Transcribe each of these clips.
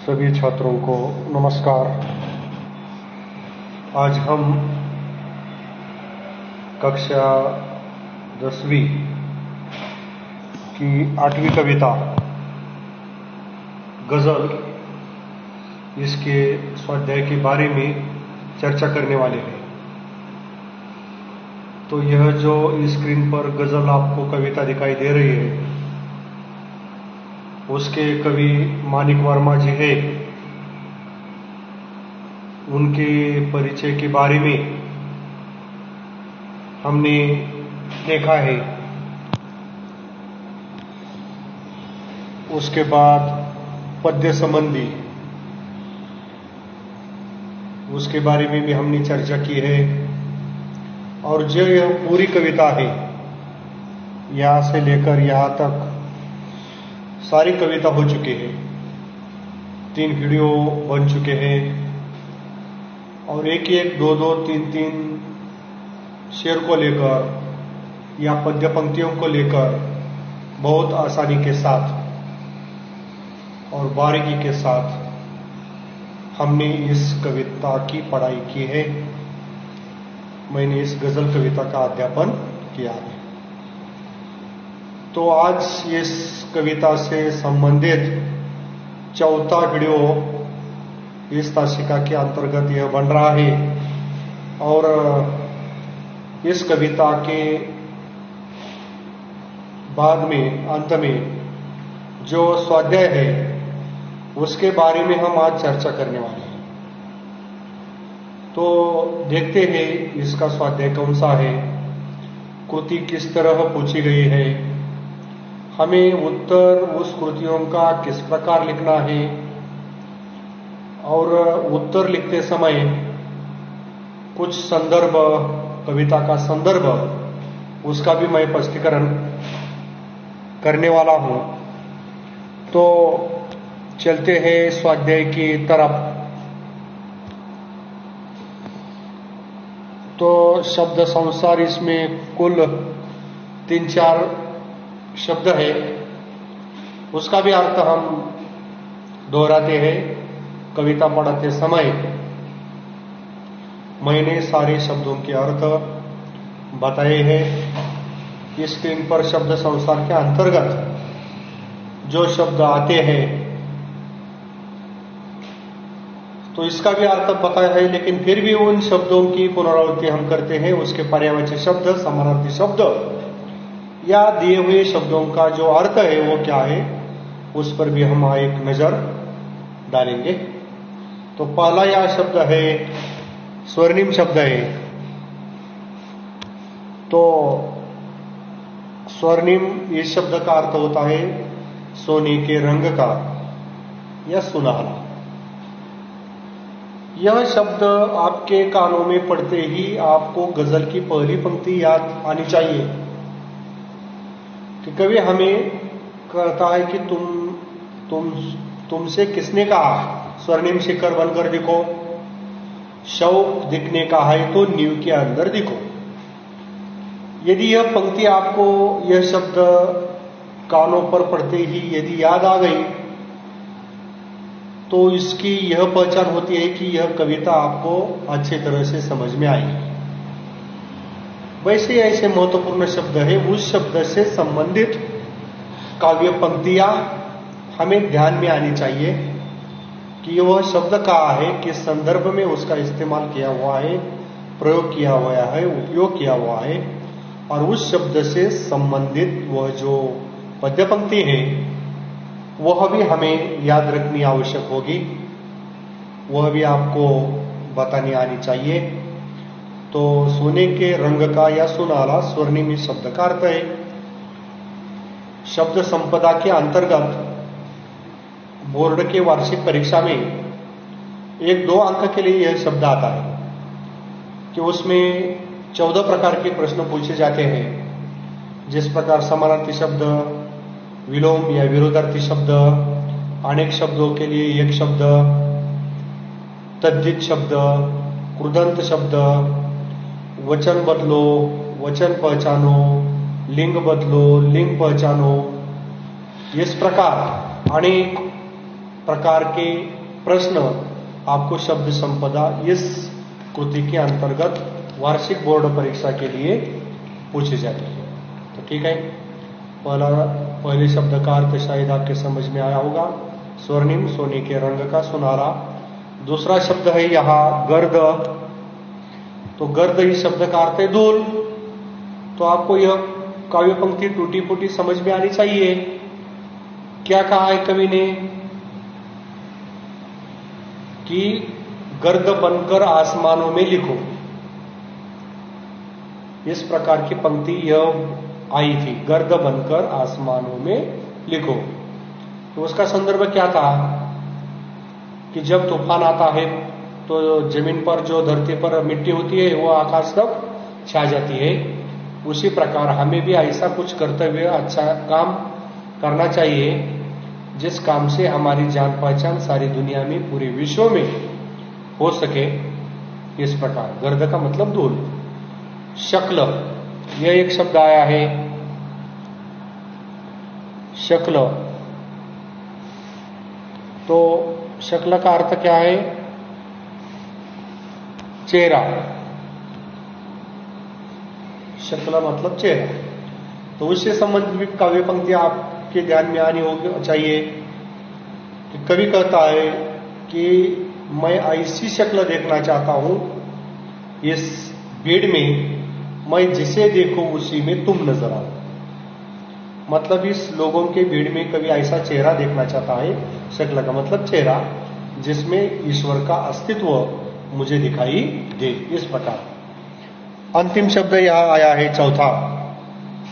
सभी छात्रों को नमस्कार। आज हम कक्षा 10वीं की 8वीं कविता गज़ल इसके स्वाध्याय के बारे में चर्चा करने वाले हैं। तो यह जो स्क्रीन पर गज़ल आपको कविता दिखाई दे रही है, उसके कवि मानिक वर्मा जी है। उनके परिचय के बारे में हमने देखा है। उसके बाद पद्य संबंधी उसके बारे में भी हमने चर्चा की है। और जो यह पूरी कविता है, यहाँ से लेकर यहाँ तक सारी कविता हो चुकी है। 3 वीडियो बन चुके हैं और एक 2 3 शेर को लेकर या पद्य पंक्तियों को लेकर बहुत आसानी के साथ और बारीकी के साथ हमने इस कविता की पढ़ाई की है। मैंने इस गज़ल कविता का अध्यापन किया है। तो आज इस कविता से संबंधित 4था वीडियो इस तासिका के अंतर्गत यह बन रहा है। और इस कविता के बाद में अंत में जो स्वाध्याय है उसके बारे में हम आज चर्चा करने वाले हैं। तो देखते हैं इसका स्वाध्याय कौन सा है, कृति किस तरह पूछी गई है, हमें उत्तर उस कृतियों का किस प्रकार लिखना है, और उत्तर लिखते समय कुछ संदर्भ, कविता का संदर्भ, उसका भी मैं स्पष्टीकरण करने वाला हूं। तो चलते हैं स्वाध्याय की तरफ। तो शब्द संसार, इसमें कुल 3-4 शब्द है। उसका भी अर्थ हम दोहराते हैं कविता पढ़ाते समय। मैंने सारे शब्दों के अर्थ बताए हैं। इस स्क्रीन पर शब्द संसार के अंतर्गत जो शब्द आते हैं तो इसका भी अर्थ बताया है, लेकिन फिर भी उन शब्दों की पुनरावृत्ति हम करते हैं। उसके पर्यायवाची शब्द, समानार्थी शब्द या दिए हुए शब्दों का जो अर्थ है वो क्या है, उस पर भी हम एक नजर डालेंगे। तो पहला यह शब्द है, स्वर्णिम शब्द है। तो स्वर्णिम इस शब्द का अर्थ होता है सोने के रंग का या सुनहरा। यह शब्द आपके कानों में पड़ते ही आपको गजल की पहली पंक्ति याद आनी चाहिए कि कवि हमें कहता है कि तुमसे किसने कहा स्वर्णिम शिखर बनकर दिखो, शौक दिखने का है तो नींव के अंदर दिखो। यदि यह पंक्ति आपको, यह शब्द कानों पर पड़ते ही यदि याद आ गई तो इसकी यह पहचान होती है कि यह कविता आपको अच्छी तरह से समझ में आएगी। वैसे ऐसे महत्वपूर्ण शब्द है, उस शब्द से संबंधित काव्य पंक्तियां हमें ध्यान में आनी चाहिए कि वह शब्द कहाँ है, किस संदर्भ में उसका इस्तेमाल किया हुआ है, प्रयोग किया हुआ है, उपयोग किया हुआ है, और उस शब्द से संबंधित वह जो पद्य पंक्ति है वह भी हमें याद रखनी आवश्यक होगी, वह भी आपको बतानी आनी चाहिए। तो सोने के रंग का या सुनहरा, स्वर्णिम इस शब्द का अर्थ है। शब्द संपदा के अंतर्गत बोर्ड के वार्षिक परीक्षा में 1-2 अंक के लिए यह शब्द आता है कि उसमें 14 प्रकार के प्रश्न पूछे जाते हैं। जिस प्रकार समानार्थी शब्द, विलोम या विरोधार्थी शब्द, अनेक शब्दों के लिए एक शब्द, तद्धित शब्द, कृदंत शब्द, वचन बदलो, वचन पहचानो, लिंग बदलो, लिंग पहचानो, इस प्रकार अनेक प्रकार के प्रश्न आपको शब्द संपदा इस कृति के अंतर्गत वार्षिक बोर्ड परीक्षा के लिए पूछी जाती है। तो ठीक है, पहले शब्द का अर्थ शायद आपके समझ में आया होगा, स्वर्णिम सोने के रंग का सुनहरा। दूसरा शब्द है यहां गर्द, तो गर्द इस शब्द का अर्थ है धूल। तो आपको यह काव्य पंक्ति टूटी फूटी समझ में आनी चाहिए। क्या कहा है कवि ने कि गर्द बनकर आसमानों में लिखो, इस प्रकार की पंक्ति यह आई थी, गर्द बनकर आसमानों में लिखो। तो उसका संदर्भ क्या था कि जब तूफान आता है तो जमीन पर जो धरती पर मिट्टी होती है वो आकाश तक छा जाती है। उसी प्रकार हमें भी ऐसा कुछ करते हुए अच्छा काम करना चाहिए जिस काम से हमारी जान पहचान सारी दुनिया में पूरे विश्व में हो सके। इस प्रकार गर्द का मतलब धूल। शक्ल, यह एक शब्द आया है शक्ल। तो शक्ल का अर्थ क्या है? चेहरा। शक्ल मतलब चेहरा। तो उससे संबंधित काव्य पंक्ति आपके ध्यान में आनी होगी चाहिए कि कवि कहता है कि मैं ऐसी शक्ल देखना चाहता हूं इस भीड़ में, मैं जिसे देखूं उसी में तुम नजर आओ। मतलब इस लोगों के भीड़ में कवि ऐसा चेहरा देखना चाहता है, शक्ल का मतलब चेहरा, जिसमें ईश्वर का अस्तित्व मुझे दिखाई दे। इस प्रकार अंतिम शब्द यहां आया है चौथा,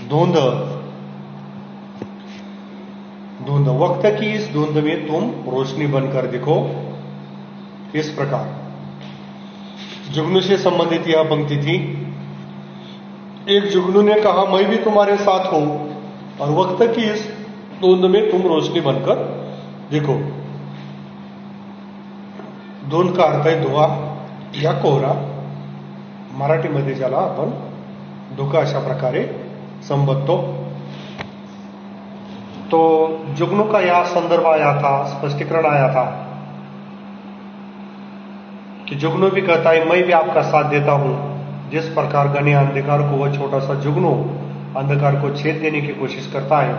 धुंध। धुंध, वक्त की इस धुंध में तुम रोशनी बनकर दिखो। इस प्रकार जुगनू से संबंधित यह पंक्ति थी। एक जुगनू ने कहा मैं भी तुम्हारे साथ हूं और वक्त की इस धुंध में तुम रोशनी बनकर देखो। धुंध का अर्थ है धुआ या कोहरा, मराठीमध्ये ज्याला आपण धुका अशा प्रकारे संबोधतो। तो जुगनू का यह संदर्भ आया था, स्पष्टीकरण आया था कि जुगनू भी कहता है मैं भी आपका साथ देता हूं। जिस प्रकार घने अंधकार को वह छोटा सा जुगनू अंधकार को छेद देने की कोशिश करता है,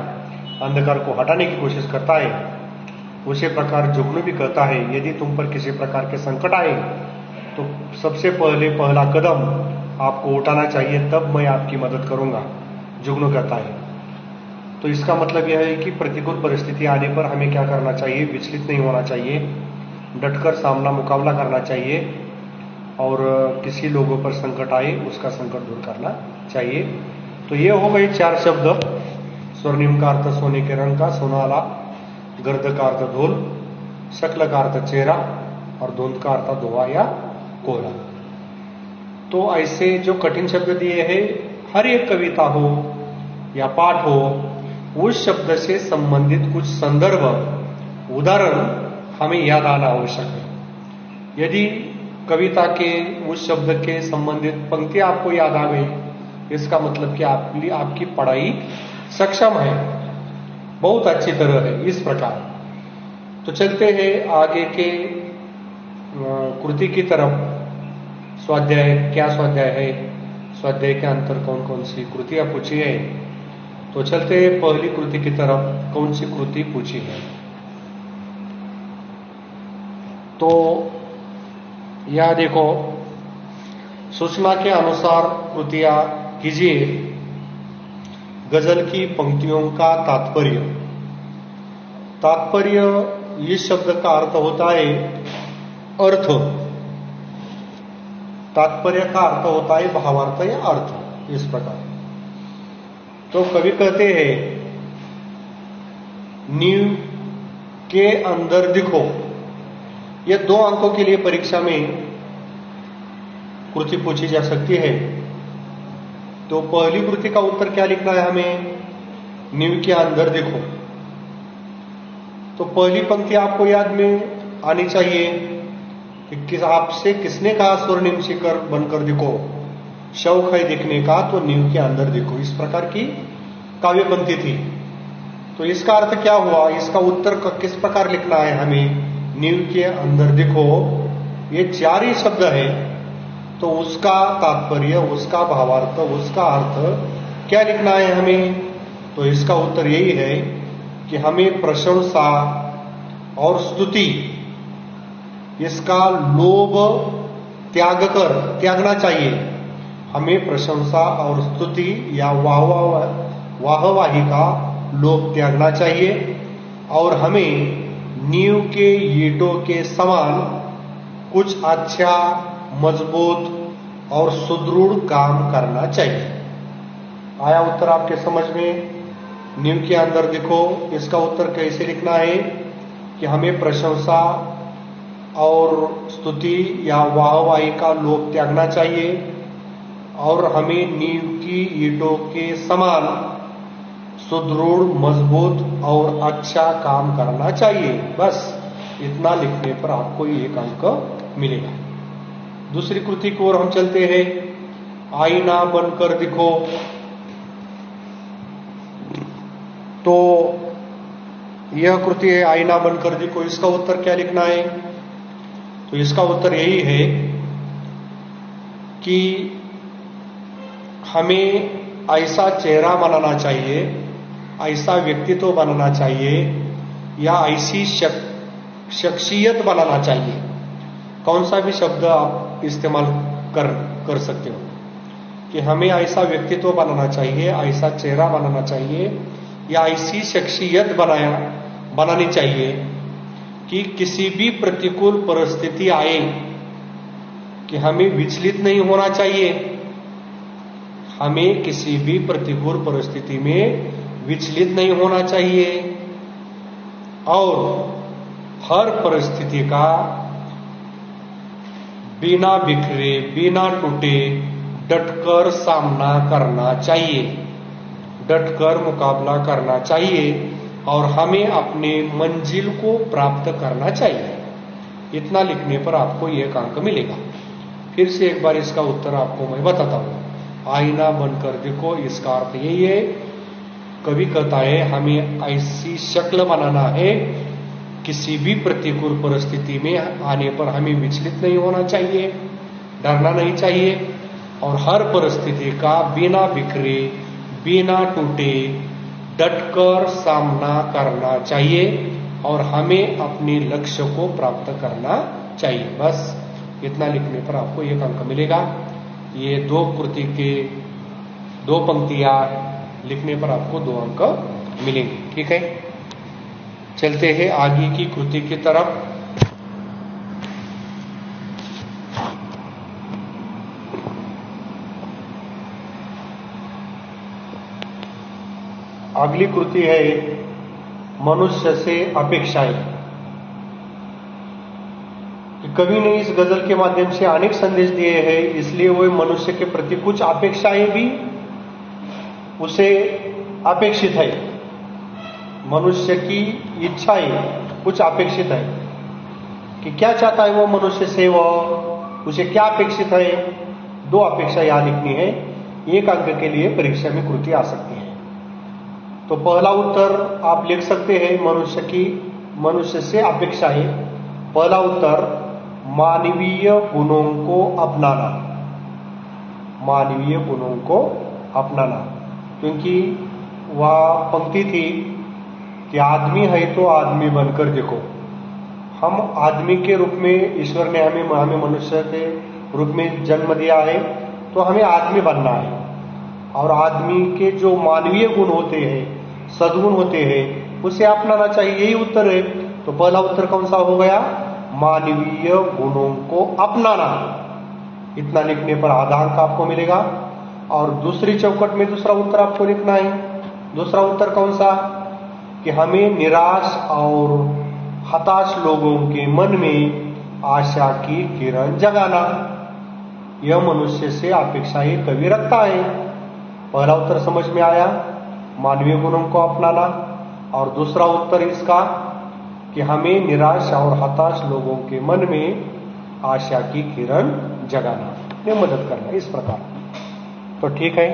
अंधकार को हटाने की कोशिश करता है, उसी प्रकार जुगनू भी कहता है यदि तुम पर किसी प्रकार के संकट आए तो सबसे पहला कदम आपको उठाना चाहिए, तब मैं आपकी मदद करूंगा, जुगनू कहता है। तो इसका मतलब यह है कि प्रतिकूल परिस्थिति आने पर हमें क्या करना चाहिए? विचलित नहीं होना चाहिए, डटकर सामना मुकाबला करना चाहिए और किसी लोगों पर संकट आए उसका संकट दूर करना चाहिए। तो ये हो गए 4 शब्द। स्वर्णिम का अर्थ सोने के रंग का, सोनाला, गर्द का अर्थ धूल, शक्ल का अर्थ चेहरा और धुंध का अर्थ धुआं या कोहरा। तो ऐसे जो कठिन शब्द दिए हैं, हर एक कविता हो या पाठ हो, उस शब्द से संबंधित कुछ संदर्भ, उदाहरण हमें याद आना आवश्यक है। यदि कविता के उस शब्द के संबंधित पंक्ति आपको याद आ गई, इसका मतलब कि आपकी पढ़ाई सक्षम है, बहुत अच्छी तरह है। इस प्रकार तो चलते हैं आगे के कृति की तरफ। स्वाध्याय, क्या स्वाध्याय है, स्वाध्याय के अंतर कौन कौन सी कृतियां पूछी है, तो चलते हैं पहली कृति की तरफ। कौन सी कृति पूछी है? तो यह देखो, सूचना के अनुसार कृतियां कीजिए। गजल की पंक्तियों का तात्पर्य। तात्पर्य इस शब्द का अर्थ होता है अर्थ। तात्पर्य का अर्थ होता है भावार्थ या अर्थ। इस प्रकार तो कवि कहते हैं नींव के अंदर दिखो। यह 2 अंकों के लिए परीक्षा में कृति पूछी जा सकती है। तो पहली कृति का उत्तर क्या लिखना है हमें? नींव के अंदर देखो। तो पहली पंक्ति आपको याद में आनी चाहिए कि आपसे किसने कहा स्वर्णिम शिखर बनकर दिखो, शौक है दिखने का तो नींव के अंदर देखो। इस प्रकार की काव्य पंक्ति थी। तो इसका अर्थ क्या हुआ, इसका उत्तर किस प्रकार लिखना है हमें। नींव के अंदर देखो ये 4 ही शब्द है, तो उसका तात्पर्य, उसका भावार्थ, उसका अर्थ क्या लिखना है हमें। तो इसका उत्तर यही है कि हमें प्रशंसा और स्तुति, इसका लोभ त्यागना चाहिए। हमें प्रशंसा और स्तुति या वाहवाही का लोभ त्यागना चाहिए, और हमें नींव के ईंटों के समान कुछ अच्छा, मजबूत और सुदृढ़ काम करना चाहिए। आया उत्तर आपके समझ में। नींव के अंदर देखो इसका उत्तर कैसे लिखना है कि हमें प्रशंसा और स्तुति या वाहवाही का लोभ त्यागना चाहिए, और हमें नींव की ईंटों के समान सुदृढ़, मजबूत और अच्छा काम करना चाहिए। बस इतना लिखने पर आपको 1 अंक मिलेगा। दूसरी कृति की ओर हम चलते हैं। आईना बनकर दिखो। तो यह कृति है आईना बनकर दिखो। इसका उत्तर क्या लिखना है। तो इसका उत्तर यही है कि हमें ऐसा चेहरा बनाना चाहिए, ऐसा व्यक्तित्व बनाना चाहिए, या ऐसी शख्सियत बनाना चाहिए। कौन सा भी शब्द आप इस्तेमाल कर सकते हो कि हमें ऐसा व्यक्तित्व बनाना चाहिए, ऐसा चेहरा बनाना चाहिए, या ऐसी शख्सियत बनानी चाहिए कि किसी भी प्रतिकूल परिस्थिति आए कि हमें विचलित नहीं होना चाहिए। हमें किसी भी प्रतिकूल परिस्थिति में विचलित नहीं होना चाहिए, और हर परिस्थिति का बिना बिखरे, बिना टूटे डटकर सामना करना चाहिए, डटकर मुकाबला करना चाहिए, और हमें अपने मंजिल को प्राप्त करना चाहिए। इतना लिखने पर आपको 1 अंक मिलेगा। फिर से एक बार इसका उत्तर आपको मैं बताता हूं। आईना बनकर देखो, इसका अर्थ यही है, कवि कहता है हमें ऐसी शक्ल बनाना है, किसी भी प्रतिकूल परिस्थिति में आने पर हमें विचलित नहीं होना चाहिए, डरना नहीं चाहिए, और हर परिस्थिति का बिना बिखरे, बिना टूटे डटकर सामना करना चाहिए, और हमें अपने लक्ष्य को प्राप्त करना चाहिए। बस इतना लिखने पर आपको 1 अंक मिलेगा। ये 2 कृति के 2 पंक्तियां लिखने पर आपको 2 अंक मिलेंगे। ठीक है, चलते हैं आगे की कृति की तरफ। अगली कृति है मनुष्य से अपेक्षाएं। कवि ने इस गजल के माध्यम से अनेक संदेश दिए हैं, इसलिए वो मनुष्य के प्रति कुछ अपेक्षाएं भी उसे अपेक्षित है। मनुष्य की इच्छाएं कुछ अपेक्षित है कि क्या चाहता है वो मनुष्य से, वो उसे क्या अपेक्षित है। 2 अपेक्षा याद लिखनी है। 1 अंक के लिए परीक्षा में कृति आ सकती है। तो पहला उत्तर आप लिख सकते हैं मनुष्य से अपेक्षाएं। पहला उत्तर मानवीय गुणों को अपनाना, मानवीय गुणों को अपनाना। क्योंकि वह पंक्ति थी कि आदमी है तो आदमी बनकर देखो। हम आदमी के रूप में, ईश्वर ने हमें मनुष्य के रूप में जन्म दिया है, तो हमें आदमी बनना है, और आदमी के जो मानवीय गुण होते हैं, सद्गुण होते हैं, उसे अपनाना चाहिए। यही उत्तर है। तो पहला उत्तर कौन सा हो गया, मानवीय गुणों को अपनाना। इतना लिखने पर आधा अंक आपको मिलेगा। और दूसरी चौकट में दूसरा उत्तर आपको लिखना है। दूसरा उत्तर कौन सा, कि हमें निराश और हताश लोगों के मन में आशा की किरण जगाना। यह मनुष्य से अपेक्षाएं कवि रखता है। पहला उत्तर समझ में आया, मानवीय गुणों को अपनाना। और दूसरा उत्तर इसका कि हमें निराश और हताश लोगों के मन में आशा की किरण जगाना, ने मदद करना, इस प्रकार। तो ठीक है,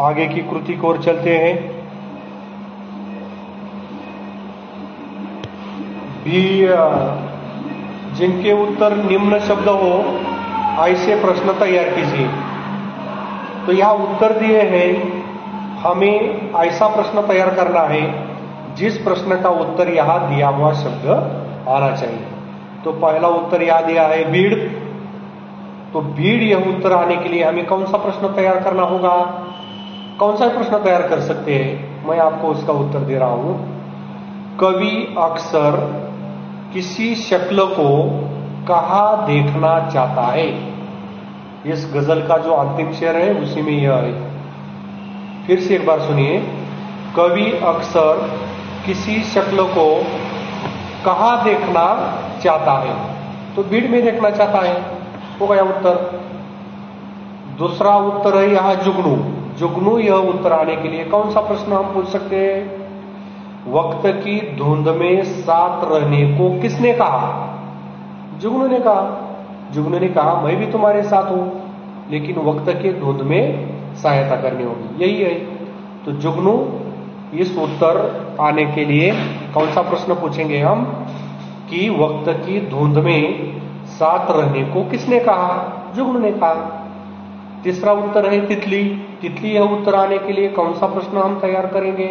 आगे की कृति की ओर चलते हैं। भी जिनके उत्तर निम्न शब्द हो ऐसे प्रश्न तैयार कीजिए। तो यहाँ उत्तर दिए हैं, हमें ऐसा प्रश्न तैयार करना है जिस प्रश्न का उत्तर यहाँ दिया हुआ शब्द आना चाहिए। तो पहला उत्तर यहाँ दिया है भीड़। तो भीड़ यह उत्तर आने के लिए हमें कौन सा प्रश्न तैयार करना होगा? कौन सा प्रश्न तैयार कर सकते हैं? मैं आपको उसका उत्तर दे रहा हूं। कवि अक्सर किसी शक्ल को कहाँ देखना चाहता है? इस गजल का जो अंतिम शेर है उसी में यह है। फिर से एक बार सुनिए। कवि अक्सर किसी शक्ल को कहाँ देखना चाहता है? तो भीड़ में देखना चाहता है, हो गया उत्तर। दूसरा उत्तर है यहां जुगनू। जुगनू यह उत्तर आने के लिए कौन सा प्रश्न हम पूछ सकते हैं? वक्त की धुंध में साथ रहने को किसने कहा? जुगनू ने कहा। जुगनू ने कहा मैं भी तुम्हारे साथ हूं, लेकिन वक्त के धुंध में सहायता करनी होगी, यही है। तो जुगनू इस उत्तर आने के लिए कौन सा प्रश्न पूछेंगे हम कि वक्त की धुंध में साथ रहने को किसने कहा? जुगनू ने कहा। तीसरा उत्तर है तितली। तितली यह उत्तर आने के लिए कौन सा प्रश्न हम तैयार करेंगे?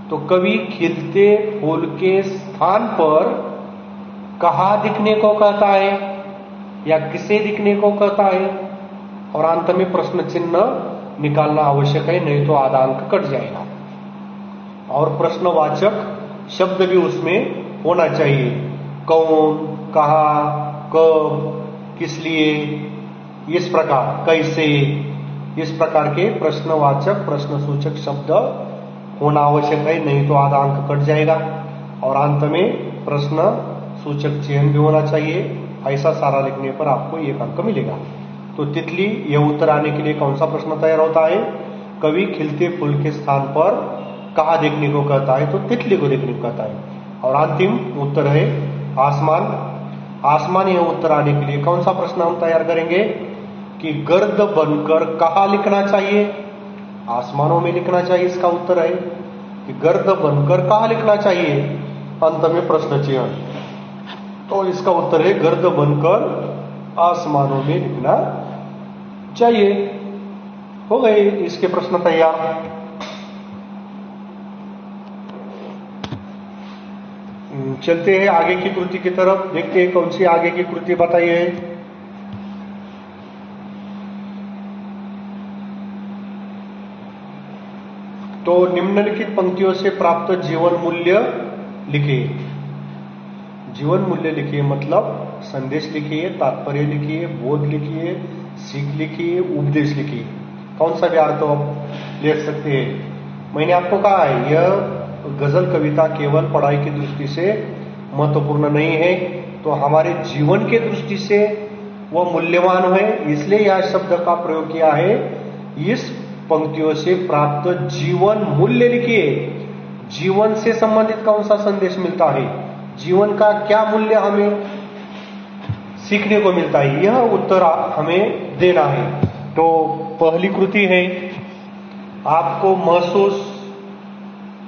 तो कवि खिलते फूल के स्थान पर कहाँ दिखने को कहता है या किसे दिखने को कहता है? और अंत में प्रश्न चिन्ह निकालना आवश्यक है, नहीं तो आधा अंक कट जाएगा। और प्रश्नवाचक शब्द भी उसमें होना चाहिए। कौन, कहा, कब, किस लिए, इस प्रकार, कैसे, इस प्रकार के प्रश्नवाचक प्रश्न सूचक शब्द होना आवश्यक है, नहीं तो आधा अंक कट जाएगा। और अंत में प्रश्न सूचक चिन्ह भी होना चाहिए। ऐसा सारा लिखने पर आपको 1 अंक मिलेगा। तो तितली यह उत्तर आने के लिए कौन सा प्रश्न तैयार होता है? कवि खिलते फूल के स्थान पर कहाँ देखने को कहता है? तो तितली को देखने को कहता है। और अंतिम उत्तर है आसमान। आसमान यह उत्तर आने के लिए कौन सा प्रश्न हम तैयार करेंगे कि गर्द बनकर कहाँ लिखना चाहिए? आसमानों में लिखना चाहिए, इसका उत्तर है कि गर्द बनकर कहाँ लिखना चाहिए? अंत में प्रश्न चिन्ह। तो इसका उत्तर है गर्द बनकर आसमानों में लिखना चाहिए। हो गए इसके प्रश्न तैयार। चलते हैं आगे की कृति की तरफ, देखते हैं कौन सी आगे की कृति बताइए। तो निम्नलिखित पंक्तियों से प्राप्त जीवन मूल्य लिखिए। जीवन मूल्य लिखिए मतलब संदेश लिखिए, तात्पर्य लिखिए, बोध लिखिए, सीख लिखिए, उपदेश लिखिए। कौन सा भी अर्थ आप लिख सकते हैं। मैंने आपको कहा है यह गजल कविता केवल पढ़ाई की दृष्टि से महत्वपूर्ण नहीं है, तो हमारे जीवन के दृष्टि से वह मूल्यवान है, इसलिए यह शब्द का प्रयोग किया है। इस पंक्तियों से प्राप्त जीवन मूल्य लिखिए। जीवन से संबंधित कौन सा संदेश मिलता है? जीवन का क्या मूल्य हमें सीखने को मिलता है, यह उत्तर हमें देना है। तो पहली कृति है आपको महसूस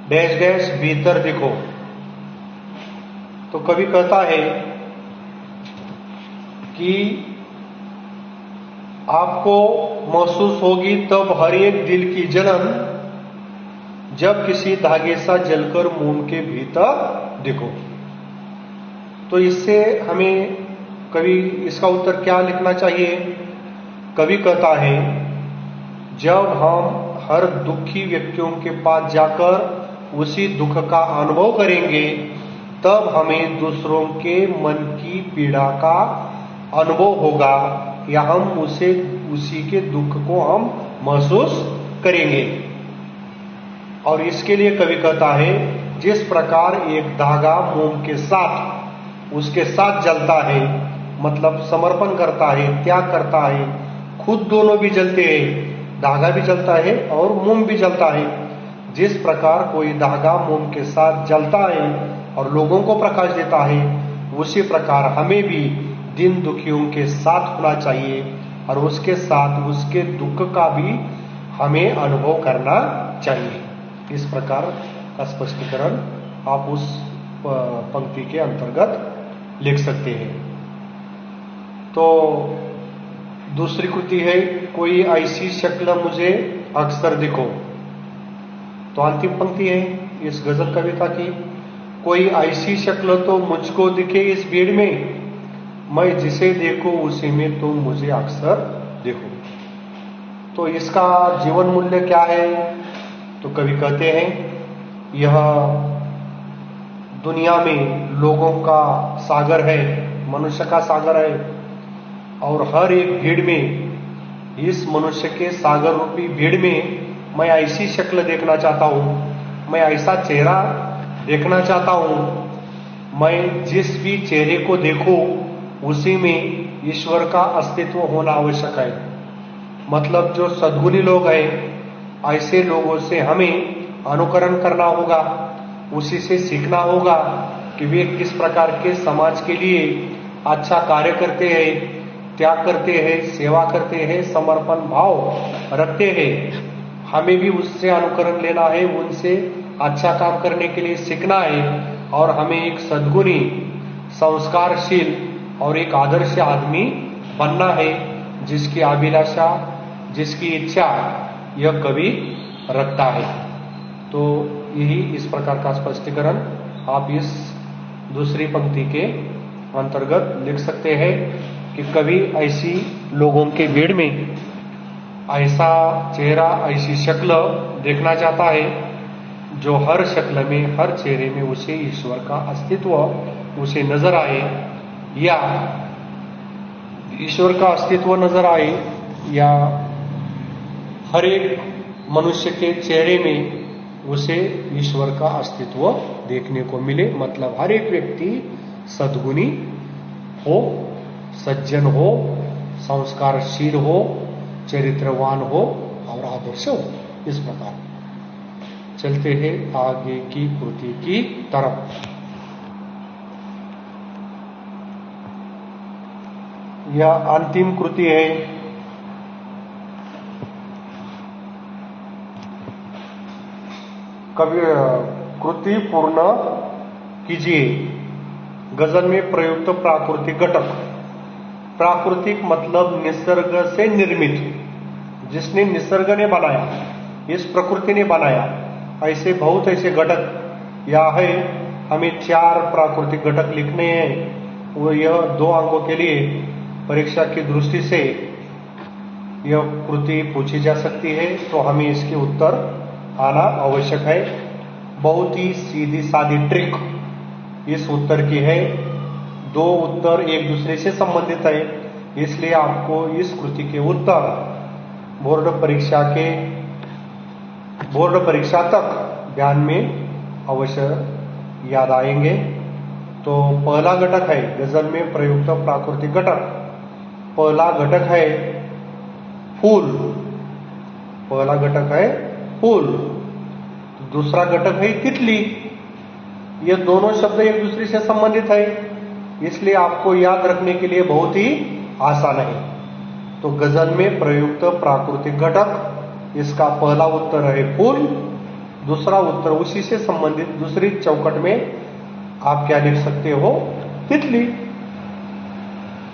डैश डैश भीतर दिखो। तो कवि कहता है कि आपको महसूस होगी तब हर एक दिल की जलन जब किसी धागे सा जलकर मोम के भीतर दिखो। तो इससे हमें कवि इसका उत्तर क्या लिखना चाहिए? कवि कहता है जब हम हर दुखी व्यक्तियों के पास जाकर उसी दुख का अनुभव करेंगे तब हमें दूसरों के मन की पीड़ा का अनुभव होगा या हम उसी के दुख को हम महसूस करेंगे। और इसके लिए कवि कहता है जिस प्रकार एक धागा मोम के साथ उसके साथ जलता है, मतलब समर्पण करता है, त्याग करता है, खुद दोनों भी जलते हैं, धागा भी जलता है और मोम भी जलता है। जिस प्रकार कोई धागा मोम के साथ जलता है और लोगों को प्रकाश देता है, उसी प्रकार हमें भी दिन दुखियों के साथ होना चाहिए और उसके साथ उसके दुख का भी हमें अनुभव करना चाहिए। इस प्रकार का स्पष्टीकरण आप उस पंक्ति के अंतर्गत लिख सकते हैं। तो दूसरी कृति है, कोई ऐसी शक्ल मुझे अक्सर दिखो। तो अंतिम पंक्ति है इस गजल कविता की, कोई ऐसी शक्ल तो मुझको दिखे इस भीड़ में, मैं जिसे देखूं उसी में तुम मुझे अक्सर देखो। तो इसका जीवन मूल्य क्या है? तो कवि कहते हैं, यह दुनिया में लोगों का सागर है, मनुष्य का सागर है, और हर एक भीड़ में, इस मनुष्य के सागर रूपी भीड़ में मैं ऐसी शक्ल देखना चाहता हूं, मैं ऐसा चेहरा देखना चाहता हूं, मैं जिस भी चेहरे को देखूं उसी में ईश्वर का अस्तित्व होना आवश्यक है। मतलब जो सद्गुणी लोग हैं, ऐसे लोगों से हमें अनुकरण करना होगा, उसी से सीखना होगा कि वे किस प्रकार के समाज के लिए अच्छा कार्य करते हैं, त्याग करते हैं, सेवा करते हैं, समर्पण भाव रखते हैं। हमें भी उससे अनुकरण लेना है, उनसे अच्छा काम करने के लिए सीखना है, और हमें एक सद्गुणी, संस्कारशील और एक आदर्श आदमी बनना है, जिसकी अभिलाषा, जिसकी इच्छा यह कवि रखता है। तो यही इस प्रकार का स्पष्टीकरण आप इस दूसरी पंक्ति के अंतर्गत लिख सकते हैं कि कवि ऐसी लोगों के भीड़ में ऐसा चेहरा, ऐसी शक्ल देखना चाहता है जो हर शक्ल में, हर चेहरे में उसे ईश्वर का अस्तित्व उसे नजर आए, या ईश्वर का अस्तित्व नजर आए, या हर एक मनुष्य के चेहरे में उसे ईश्वर का अस्तित्व देखने को मिले। मतलब हर एक व्यक्ति सद्गुणी हो, सज्जन हो, संस्कारशील हो, चरित्रवान हो और आदर्श हो। इस प्रकार चलते हैं आगे की कृति की तरफ। यह अंतिम कृति है। कवि कृति पूर्ण कीजिए। गजल में प्रयुक्त प्राकृतिक घटक। प्राकृतिक मतलब निसर्ग से निर्मित, जिसने निसर्ग ने बनाया, इस प्रकृति ने बनाया, ऐसे बहुत ऐसे घटक यह है। हमें 4 प्राकृतिक घटक लिखने हैं। वो यह 2 अंकों के लिए परीक्षा की दृष्टि से यह कृति पूछी जा सकती है, तो हमें इसके उत्तर आना आवश्यक है। बहुत ही सीधी सादी ट्रिक इस उत्तर की है। 2 उत्तर एक दूसरे से संबंधित है, इसलिए आपको इस कृति के उत्तर बोर्ड परीक्षा तक ध्यान में अवश्य याद आएंगे। तो पहला घटक है गजल में प्रयुक्त प्राकृतिक घटक। पहला घटक है फूल। पहला घटक है फूल। दूसरा घटक है तितली। ये दोनों शब्द एक दूसरे से संबंधित है, इसलिए आपको याद रखने के लिए बहुत ही आसान है। तो गजल में प्रयुक्त प्राकृतिक घटक, इसका पहला उत्तर है फूल। दूसरा उत्तर उसी से संबंधित दूसरी चौकट में आप क्या लिख सकते हो? तितली।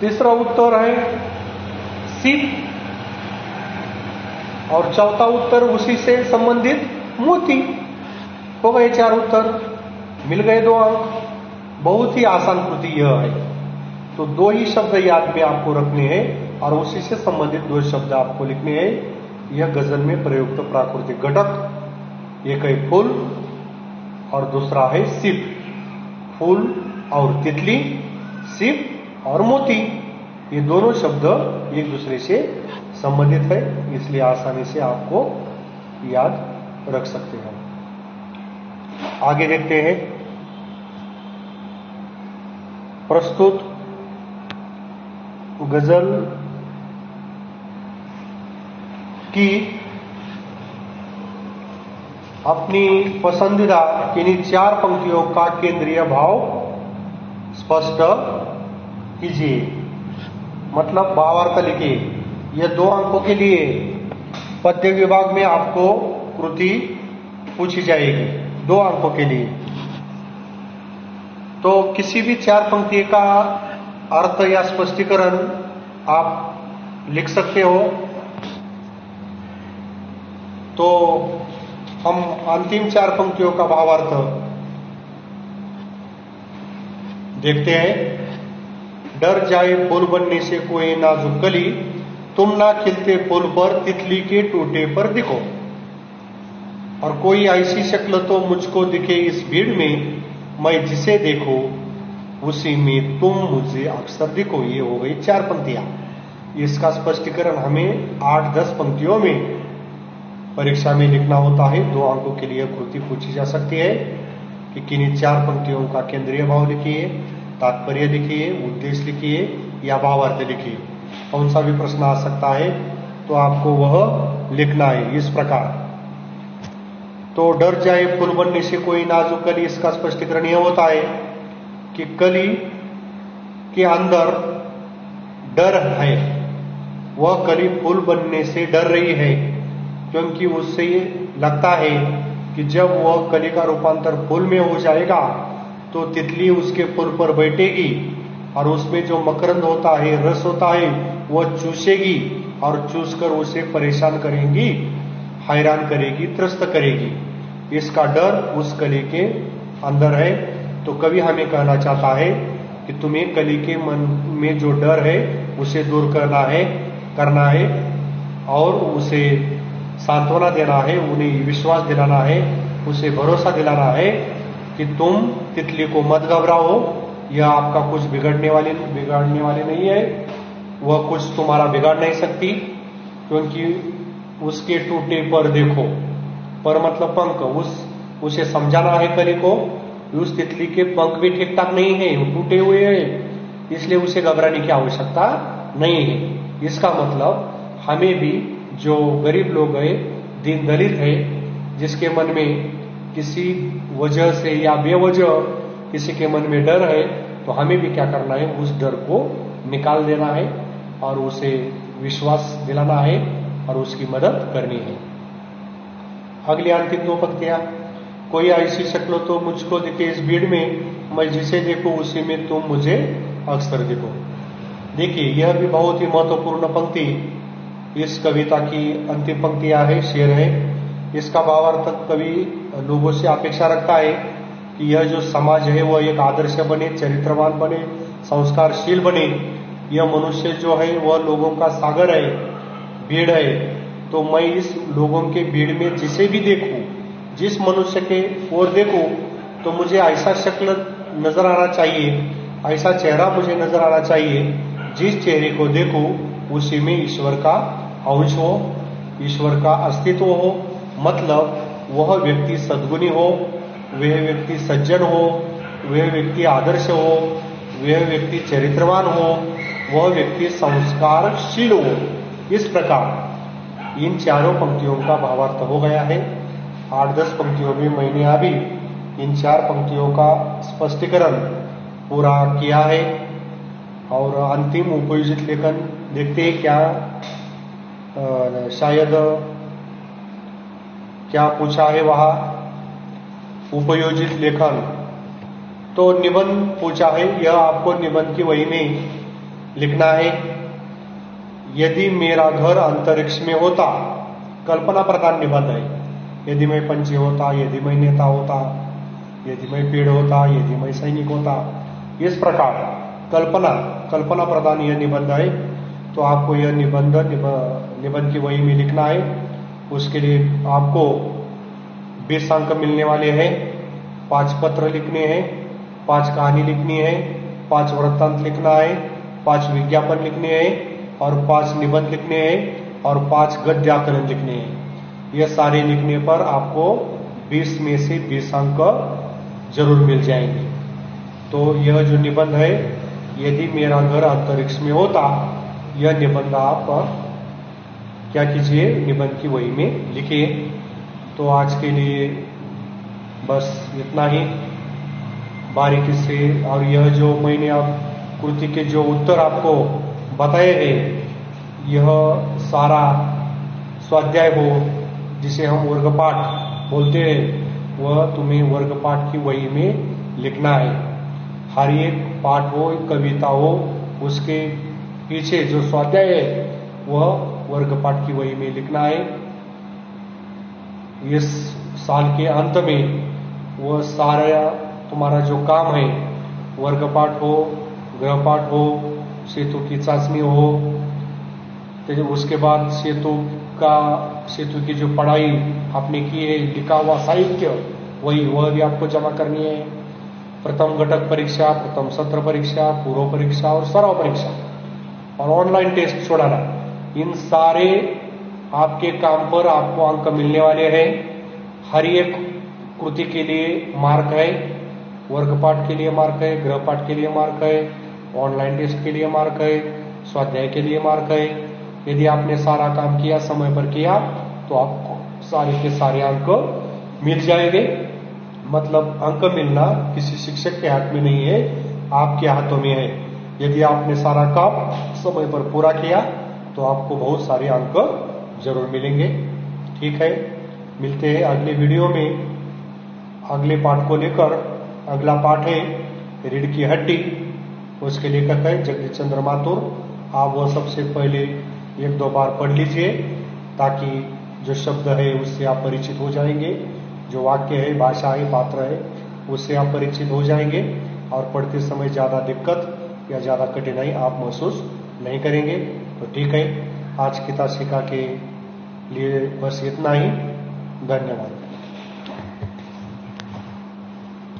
तीसरा उत्तर है सीप, और चौथा उत्तर उसी से संबंधित मोती। हो गए 4 उत्तर, मिल गए 2 अंक। बहुत ही आसान कृति यह है। तो 2 ही शब्द याद में आपको रखने हैं और उसी से संबंधित 2 शब्द आपको लिखने हैं। यह गजल में प्रयुक्त प्राकृतिक घटक, एक है फूल और दूसरा है सीप। फूल और तितली, सीप और मोती, ये दोनों शब्द एक दूसरे से संबंधित है, इसलिए आसानी से आपको याद रख सकते हैं। आगे देखते हैं। प्रस्तुत गजल की अपनी पसंदीदा किन्हीं 4 पंक्तियों का केंद्रीय भाव स्पष्ट कीजिए। मतलब भावार्थ लिखिए। यह 2 अंकों के लिए पद्य विभाग में आपको कृति पूछी जाएगी, 2 अंकों के लिए। किसी भी 4 पंक्ति का अर्थ या स्पष्टीकरण आप लिख सकते हो। तो हम अंतिम 4 पंक्तियों का भावार्थ देखते हैं। डर जाए फूल बनने से कोई नाजुक कली, तुम ना खिलते फूल पर तितली के टूटे पर दिखो। और कोई ऐसी शक्ल तो मुझको दिखे इस भीड़ में, मैं जिसे देखो उसी में तुम मुझे अक्सर दिखो। ये हो गई 4 पंक्तियां। इसका स्पष्टीकरण हमें 8-10 पंक्तियों में परीक्षा में लिखना होता है। 2 अंकों के लिए कृति पूछी जा सकती है कि किन्हीं 4 पंक्तियों का केंद्रीय भाव लिखिए, तात्पर्य लिखिए, उद्देश्य लिखिए या भावार्थ लिखिए। कौन सा भी प्रश्न आ सकता है तो आपको वह लिखना है इस प्रकार। तो डर जाए फूल बनने से कोई नाजुक कली, इसका स्पष्टीकरण यह होता है कि कली के अंदर डर है, वह कली फूल बनने से डर रही है, क्योंकि उससे लगता है कि जब वह कली का रूपांतर फूल में हो जाएगा तो तितली उसके फूल पर बैठेगी और उसमें जो मकरंद होता है, रस होता है, वह चूसेगी और चूसकर उसे परेशान करेगी, हैरान करेगी, त्रस्त करेगी। इसका डर उस कली के अंदर है। तो कवि हमें कहना चाहता है कि तुम्हें कली के मन में जो डर है उसे दूर करना है और उसे सांत्वना देना है, उन्हें विश्वास दिलाना है, उसे भरोसा दिलाना है कि तुम तितली को मत घबराओ, यह आपका कुछ बिगाड़ने वाली नहीं है, वह कुछ तुम्हारा बिगाड़ नहीं सकती, क्योंकि उसके टूटे पर देखो। पर मतलब पंख, उसे समझाना है कली को, उस तितली के पंख भी ठीक ठाक नहीं है, वो टूटे हुए हैं, इसलिए उसे घबराने की आवश्यकता नहीं है। इसका मतलब हमें भी, जो गरीब लोग हैं, दीन दलित है, जिसके मन में किसी वजह से या बेवजह किसी के मन में डर है, तो हमें भी क्या करना है, उस डर को निकाल देना है और उसे विश्वास दिलाना है और उसकी मदद करनी है। अगली अंतिम 2 पंक्तियां। कोई ऐसी शक्ल तो मुझको दिखे इस भीड़ में, मैं जिसे देखूं उसी में तुम मुझे अक्सर देखो। देखिए, यह भी बहुत ही महत्वपूर्ण पंक्ति इस कविता की अंतिम पंक्तियां है, शेर है। इसका भावार्थ कवि लोगों से अपेक्षा रखता है कि यह जो समाज है वह एक आदर्श बने, चरित्रवान बने, संस्कारशील बने। यह मनुष्य जो है वह लोगों का सागर है, भीड़ है। तो मैं इस लोगों के भीड़ में जिसे भी देखूं, जिस मनुष्य के ओर देखूं, तो मुझे ऐसा शक्ल नजर आना चाहिए, ऐसा चेहरा मुझे नजर आना चाहिए, जिस चेहरे को देखूं उसी में ईश्वर का अंश हो, ईश्वर का अस्तित्व हो। मतलब वह व्यक्ति सद्गुणी हो, वह व्यक्ति सज्जन हो, वह व्यक्ति आदर्श हो, वह व्यक्ति चरित्रवान हो, वह व्यक्ति संस्कारशील हो। इस प्रकार इन 4 पंक्तियों का भावार्थ हो गया है। 8-10 पंक्तियों में मैंने अभी इन 4 पंक्तियों का स्पष्टीकरण पूरा किया है। और अंतिम उपयोजित लेखन देखते हैं शायद क्या पूछा है वहां। उपयोजित लेखन तो निबंध पूछा है, यह आपको निबंध की वही में लिखना है। यदि मेरा घर अंतरिक्ष में होता, कल्पना प्रधान निबंध है। यदि मैं पंछी होता, यदि मैं नेता होता, यदि मैं पेड़ होता, यदि मैं सैनिक होता, इस प्रकार कल्पना प्रधान यह निबंध है। तो आपको यह निबंध की वही में लिखना है। उसके लिए आपको 20 अंक मिलने वाले हैं। 5 पत्र लिखने हैं, 5 कहानी लिखनी है, 5 वृत्तांत लिखना है, 5 विज्ञापन लिखने हैं और 5 निबंध लिखने हैं और 5 गद्याकरण लिखने हैं। यह सारे लिखने पर आपको 20 में से 20 अंक जरूर मिल जाएंगे। तो यह जो निबंध है, यदि मेरा घर अंतरिक्ष में होता, यह निबंध आप क्या कीजिए, निबंध की वही में लिखिए। तो आज के लिए बस इतना ही बारीकी से। और यह जो मैंने अब कृति के जो उत्तर आपको बताए हैं, यह सारा स्वाध्याय हो जिसे हम वर्गपाठ बोलते हैं, वह तुम्हें वर्गपाठ की वही में लिखना है। हर एक पाठ हो, कविता हो, उसके पीछे जो स्वाध्याय है वह वर्ग पाठ की वही में लिखना है। इस साल के अंत में वह सारा तुम्हारा जो काम है, वर्ग पाठ हो, गृह पाठ हो, सेतु की चाशनी हो, तो उसके बाद सेतु की जो पढ़ाई आपने की है, लिखा हुआ साहित्य वह भी आपको जमा करनी है। प्रथम घटक परीक्षा, प्रथम सत्र परीक्षा, पूर्व परीक्षा और सराव परीक्षा और ऑनलाइन टेस्ट छोड़ाना, इन सारे आपके काम पर आपको अंक मिलने वाले हैं। हर एक कृति के लिए मार्क है, वर्ग पाठ के लिए मार्क है, गृह पाठ के लिए मार्क है, ऑनलाइन टेस्ट के लिए मार्क है, स्वाध्याय के लिए मार्क है। यदि आपने सारा काम किया, समय पर किया, तो आपको सारे के सारे अंक मिल जाएंगे। मतलब अंक मिलना किसी शिक्षक के हाथ में नहीं है, आपके हाथों में है। यदि आपने सारा काम समय पर पूरा किया तो आपको बहुत सारे अंक जरूर मिलेंगे। ठीक है, मिलते हैं अगले वीडियो में अगले पाठ को लेकर। अगला पाठ है रीढ़ की हड्डी, उसके लेखक है जगदीश चंद्र माथुर। आप वो सबसे पहले 1-2 बार पढ़ लीजिए ताकि जो शब्द है उससे आप परिचित हो जाएंगे, जो वाक्य है, भाषा है, पात्र है, उससे आप परिचित हो जाएंगे और पढ़ते समय ज्यादा दिक्कत या ज्यादा कठिनाई आप महसूस नहीं करेंगे। तो ठीक है, आज की तासिका के लिए बस इतना ही। धन्यवाद।